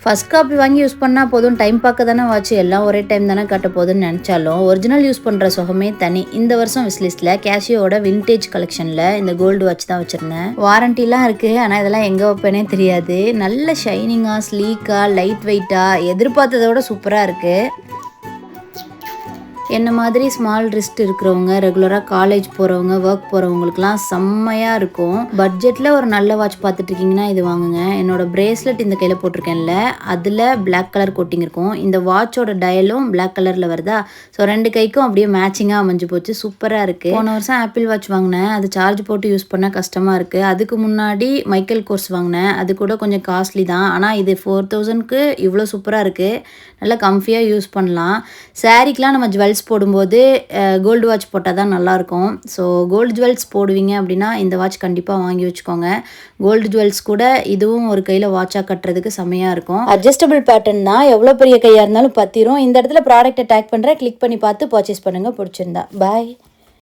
First copy வாங்கி use பண்ணால் போதும், டைம் பார்க்க தானே வாட்ச், எல்லாம் ஒரே டைம் தானே காட்ட போகுதுன்னு நினச்சாலும் ஒரிஜினல் யூஸ் பண்ணுற சுகமே தனி. இந்த வருஷம் விஸ்லிஸ்ட்டில் கேஷியோட வின்டேஜ் கலெக்ஷனில் இந்த கோல்டு வாட்ச் தான் வச்சுருந்தேன். வாரண்டிலாம் இருக்குது, ஆனால் இதெல்லாம் எங்கே வைப்பேனே தெரியாது. நல்ல ஷைனிங்காக, ஸ்லீக்காக, லைட் வெயிட்டாக, எதிர்பார்த்ததோட சூப்பராக இருக்குது. என்ன மாதிரி ஸ்மால் ரிஸ்ட் இருக்கிறவங்க, ரெகுலராக காலேஜ் போகிறவங்க, ஒர்க் போகிறவங்களுக்குலாம் செம்மையாக இருக்கும். பட்ஜெட்டில் ஒரு நல்ல வாட்ச் பார்த்துட்டு இருக்கீங்கன்னா இது வாங்குங்க. என்னோட பிரேஸ்லெட் இந்த கையில் போட்டிருக்கேன்ல, அதில் பிளாக் கலர் கோட்டிங் இருக்கும். இந்த வாட்சோட டயலும் பிளாக் கலரில் வருதா, ஸோ ரெண்டு கைக்கும் அப்படியே மேட்சிங்காக அமைஞ்சு போச்சு. சூப்பராக இருக்குது. போன வருஷம் ஆப்பிள் வாட்ச் வாங்கினேன், அது சார்ஜ் போட்டு யூஸ் பண்ண கஷ்டமாக இருக்குது. அதுக்கு முன்னாடி மைக்கேல் கோர்ஸ் வாங்கினேன், அது கூட கொஞ்சம் காஸ்ட்லி தான். ஆனால் இது 4000க்கு இவ்வளோ சூப்பராக இருக்குது. நல்லா கம்ஃபியாக யூஸ் பண்ணலாம். சாரீக்கெலாம் நம்ம ஜுவல்ஸ் போடும்போது கோல்டு வாட்ச் போட்டால் தான் நல்லாயிருக்கும். ஸோ கோல்டு ஜுவல்ஸ் போடுவீங்க அப்படின்னா இந்த வாட்ச் கண்டிப்பாக வாங்கி வச்சுக்கோங்க. கோல்டு ஜுவல்ஸ் கூட இதுவும் ஒரு கையில் வாட்சாக கட்டுறதுக்கு செம்மையாக இருக்கும். அட்ஜஸ்டபிள் பேட்டர்ன் தான், எவ்வளோ பெரிய கையாக இருந்தாலும் பற்றிரும். இந்த இடத்துல ப்ராடக்ட்டை டேக் பண்ணுறேன், கிளிக் பண்ணி பார்த்து பர்ச்சேஸ் பண்ணுங்கள் பிடிச்சிருந்தா. பாய்.